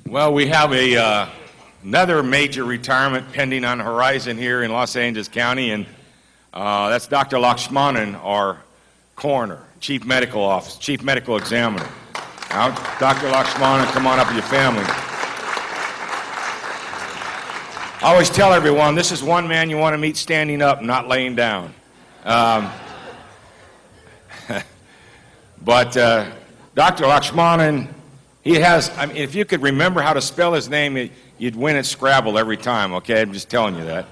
Well, we have another major retirement pending on the horizon here in Los Angeles County, and that's Dr. Lakshmanan, our coroner, chief medical examiner. Now, Dr. Lakshmanan, come on up with your family. I always tell everyone, this is one man you want to meet standing up, not laying down. But Dr. Lakshmanan, he has, I mean, if you could remember how to spell his name, you'd win at Scrabble every time, okay? I'm just telling you that.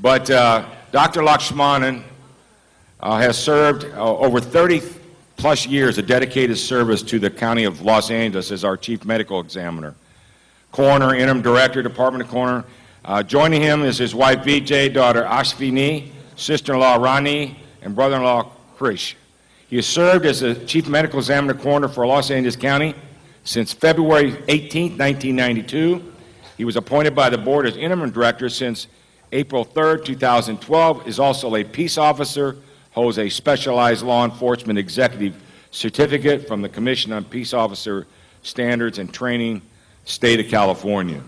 But Dr. Lakshmanan has served over 30 plus years of dedicated service to the County of Los Angeles as our chief medical examiner, coroner, interim director, Department of Coroner. Joining him is his wife Vijay, daughter Ashvini, sister-in-law Rani, and brother-in-law Krish. He has served as the chief medical examiner coroner for Los Angeles County since February 18, 1992. He was appointed by the board as interim director since April 3, 2012, is also a peace officer, holds a specialized law enforcement executive certificate from the Commission on Peace Officer Standards and Training, State of California.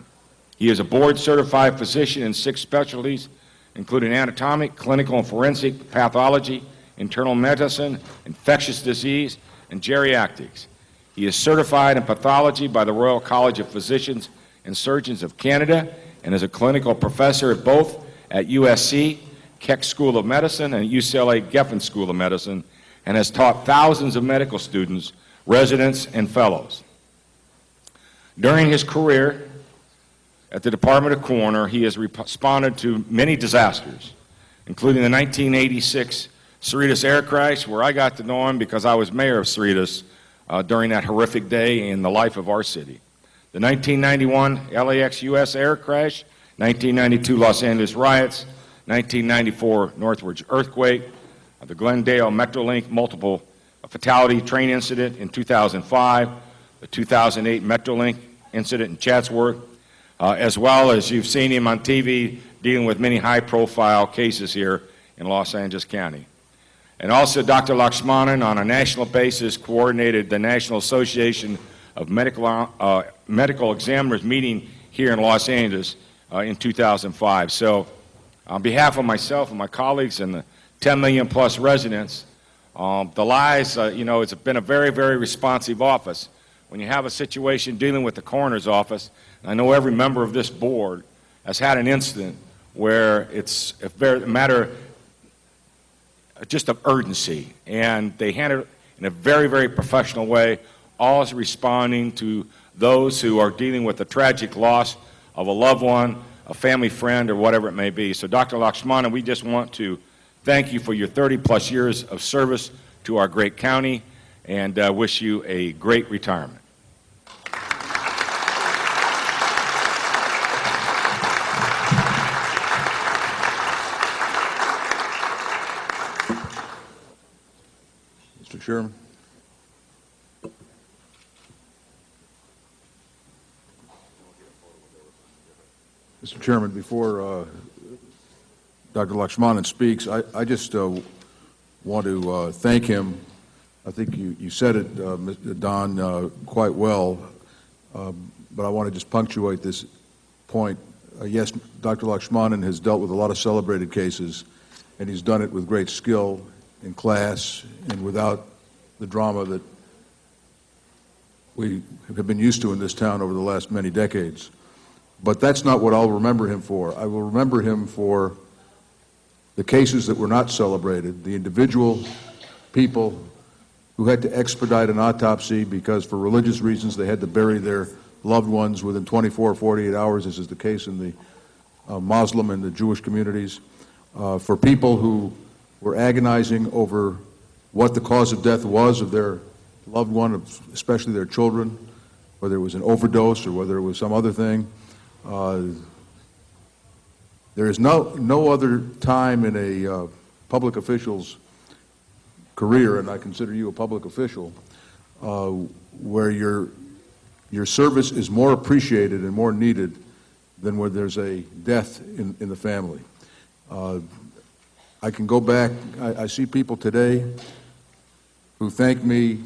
He is a board-certified physician in 6 specialties, including anatomic, clinical and forensic, pathology, internal medicine, infectious disease, and geriatrics. He is certified in pathology by the Royal College of Physicians and Surgeons of Canada and is a clinical professor at both at USC, Keck School of Medicine, and UCLA Geffen School of Medicine, and has taught thousands of medical students, residents, and fellows. During his career at the Department of Coroner, he has responded to many disasters, including the 1986 Cerritos air crash, where I got to know him because I was mayor of Cerritos during that horrific day in the life of our city. The 1991 LAX US air crash, 1992 Los Angeles riots, 1994 Northridge earthquake, the Glendale Metrolink multiple fatality train incident in 2005, the 2008 Metrolink incident in Chatsworth, as well as you've seen him on TV dealing with many high-profile cases here in Los Angeles County. And also Dr. Lakshmanan, on a national basis, coordinated the National Association of Medical Examiners meeting here in Los Angeles in 2005. So on behalf of myself and my colleagues and the 10 million plus residents, the lies, it's been a very, very responsive office. When you have a situation dealing with the coroner's office, and I know every member of this board has had an incident where it's a matter just of urgency, and they handle it in a very, very professional way, always responding to those who are dealing with the tragic loss of a loved one, a family friend, or whatever it may be. So Dr. Lakshmanan, we just want to thank you for your 30-plus years of service to our great county, and wish you a great retirement. Mr. Chairman. Mr. Chairman, before Dr. Lakshmanan speaks, I just want to thank him. I think you said it, Don, quite well, but I want to just punctuate this point. Yes, Dr. Lakshmanan has dealt with a lot of celebrated cases, and he's done it with great skill in class and without the drama that we have been used to in this town over the last many decades. But that's not what I'll remember him for. I will remember him for the cases that were not celebrated, the individual people who had to expedite an autopsy because for religious reasons they had to bury their loved ones within 24 or 48 hours, as is the case in the Muslim and the Jewish communities, for people who were agonizing over what the cause of death was of their loved one, especially their children, whether it was an overdose or whether it was some other thing. There is no other time in a public official's career, and I consider you a public official, where your service is more appreciated and more needed than where there's a death in the family. I can go back, I see people today who thank me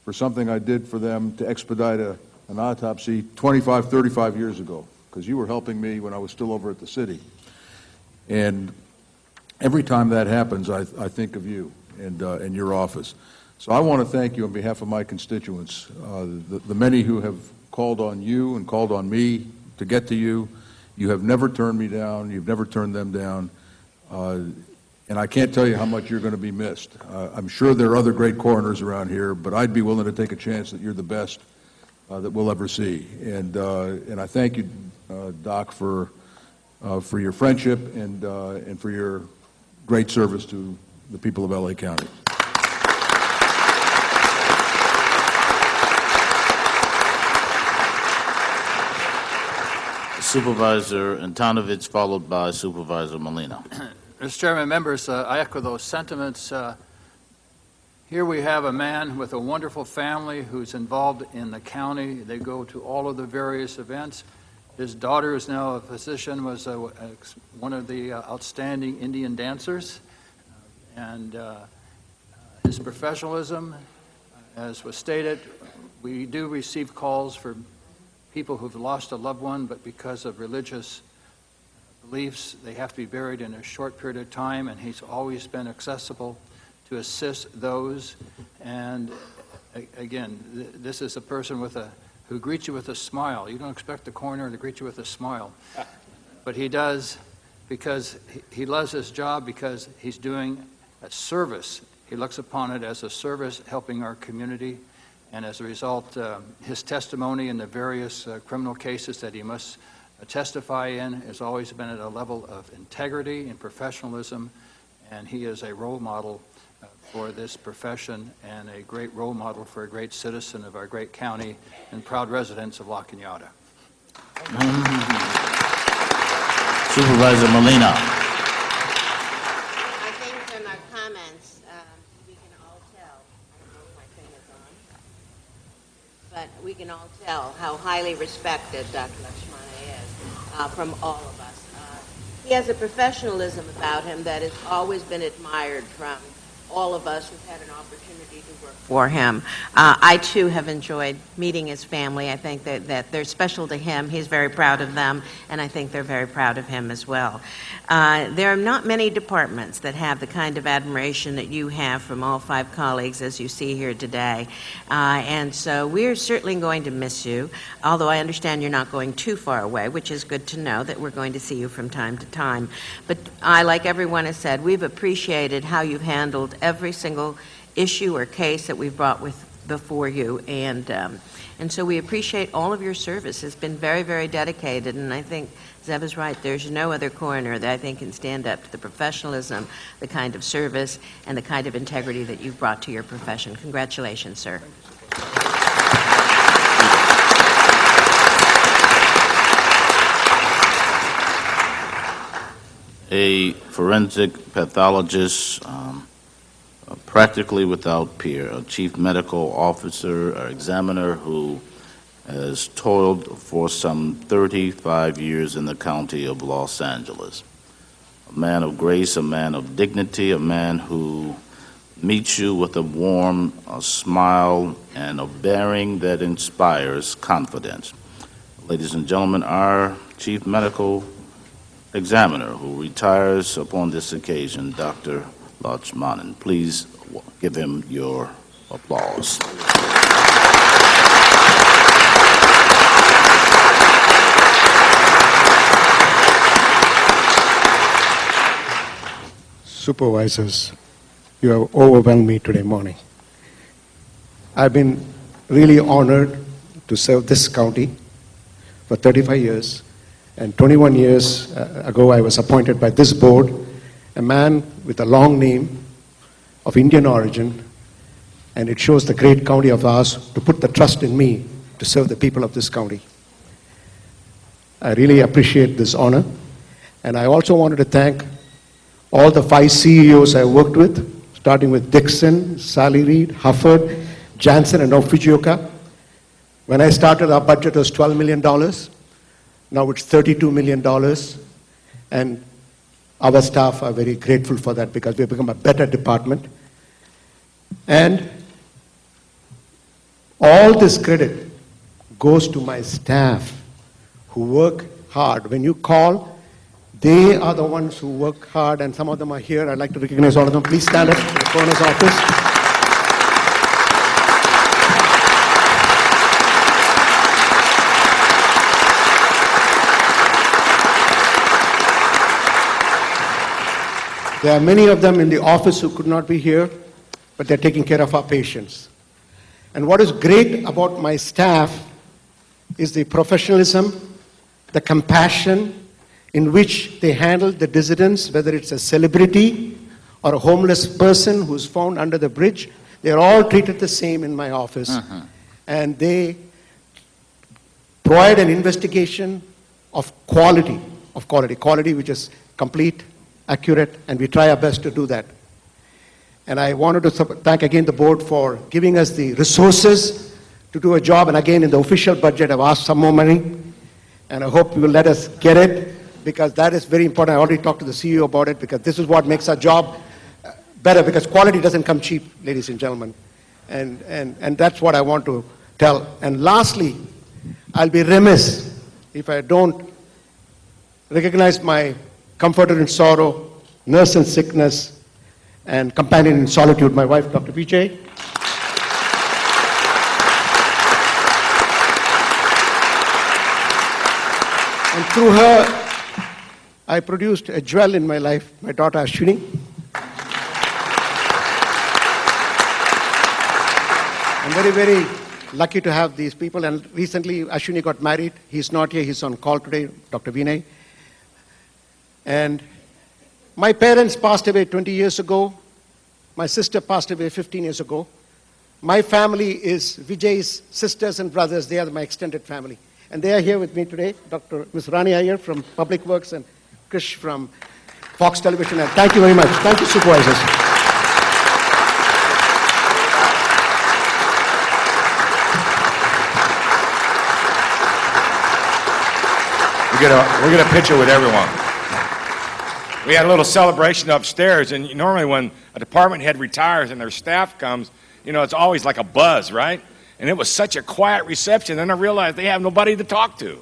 for something I did for them to expedite an autopsy 25, 35 years ago, because you were helping me when I was still over at the city. And every time that happens, I think of you and your office. So I want to thank you on behalf of my constituents, the many who have called on you and called on me to get to you. You have never turned me down. You've never turned them down. And I can't tell you how much you're going to be missed. I'm sure there are other great coroners around here, but I'd be willing to take a chance that you're the best that we'll ever see. And I thank you, Doc, for your friendship and for your great service to the people of LA County. Supervisor Antonovich, followed by Supervisor Molina. Mr. Chairman, members, I echo those sentiments. Here we have a man with a wonderful family who's involved in the county. They go to all of the various events. His daughter is now a physician, was one of the outstanding Indian dancers. And his professionalism, as was stated, we do receive calls for people who've lost a loved one, but because of religious beliefs, they have to be buried in a short period of time, and he's always been accessible to assist those. And again, this is a person who greets you with a smile. You don't expect the coroner to greet you with a smile, but he does, because he loves his job, because he's doing a service. He looks upon it as a service, helping our community. And as a result, his testimony in the various criminal cases that he must testify in has always been at a level of integrity and professionalism, and he is a role model for this profession and a great role model for a great citizen of our great county and proud residents of La Cañada. Supervisor Molina. I think from our comments, we can all tell, I don't know if my thing is on, but we can all tell how highly respected Dr. Lakshmanan is from all of us. He has a professionalism about him that has always been admired from all of us who've had an opportunity to work for him. I, too, have enjoyed meeting his family. I think that they're special to him. He's very proud of them, and I think they're very proud of him as well. There are not many departments that have the kind of admiration that you have from all 5 colleagues, as you see here today. And so we're certainly going to miss you, although I understand you're not going too far away, which is good to know that we're going to see you from time to time. But I, like everyone has said, we've appreciated how you've handled every single issue or case that we've brought before you, and so we appreciate all of your service. It's been very, very dedicated, and I think Zev is right. There's no other coroner that I think can stand up to the professionalism, the kind of service, and the kind of integrity that you've brought to your profession. Congratulations, sir. A forensic pathologist, practically without peer, a chief medical officer, or examiner who has toiled for some 35 years in the county of Los Angeles. A man of grace, a man of dignity, a man who meets you with a warm smile and a bearing that inspires confidence. Ladies and gentlemen, our chief medical examiner who retires upon this occasion, Dr. Lakshmanan. Please give him your applause. Supervisors, you have overwhelmed me today morning. I've been really honored to serve this county for 35 years, and 21 years ago I was appointed by this board, a man with a long name of Indian origin, and it shows the great county of ours to put the trust in me to serve the people of this county. I really appreciate this honor, and I also wanted to thank all the 5 CEOs I worked with, starting with Dixon, Sally Reed, Hufford, Jansen, and now Fujioka. When I started, our budget was $12 million. Now it's $32 million, and our staff are very grateful for that because we've become a better department. And all this credit goes to my staff who work hard. When you call, they are the ones who work hard, and some of them are here. I'd like to recognize all of them. Please stand up in the coroner's office. There are many of them in the office who could not be here, but they're taking care of our patients. And what is great about my staff is the professionalism, the compassion in which they handle the dissidents, whether it's a celebrity or a homeless person who's found under the bridge. They're all treated the same in my office. And they provide an investigation of quality which is complete, accurate, and we try our best to do that. And I wanted to thank again the board for giving us the resources to do a job. And again, in the official budget, I've asked some more money, and I hope you will let us get it, because that is very important. I already talked to the CEO about it, because this is what makes our job better, because quality doesn't come cheap, ladies and gentlemen. And that's what I want to tell. And lastly, I'll be remiss if I don't recognize my comforter in sorrow, nurse in sickness, and companion in solitude, my wife, Dr. Vijay. And through her, I produced a jewel in my life, my daughter Ashwini. I'm very, very lucky to have these people. And recently, Ashwini got married. He's not here. He's on call today, Dr. Vinay. And my parents passed away 20 years ago. My sister passed away 15 years ago. My family is Vijay's sisters and brothers. They are my extended family. And they are here with me today. Dr. Ms. Rani Iyer from Public Works and Krish from Fox Television. And thank you very much. Thank you, supervisors. We're gonna picture with everyone. We had a little celebration upstairs, and normally when a department head retires and their staff comes, you know, it's always like a buzz, right? And it was such a quiet reception, then I realized they have nobody to talk to.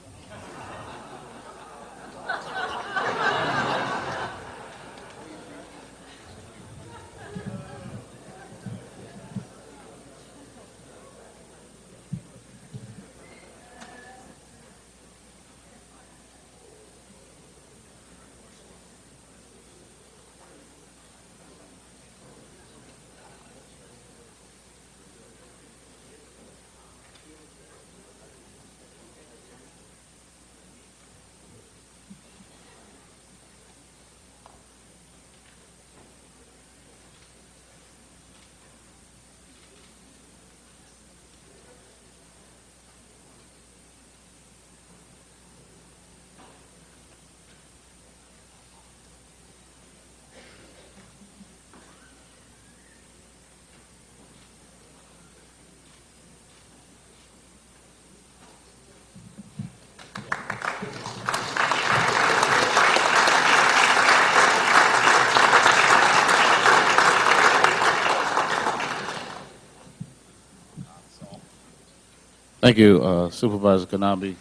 Thank you, Supervisor Kanabi.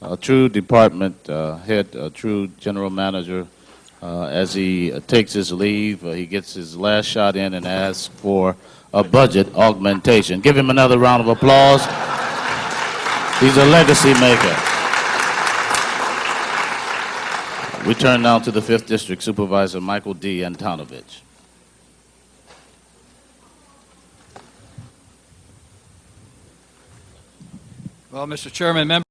A true department head, a true general manager, as he takes his leave, he gets his last shot in and asks for a budget augmentation. Give him another round of applause. He's a legacy maker. We turn now to the 5th District Supervisor Michael D. Antonovich. Well, Mr. Chairman, members.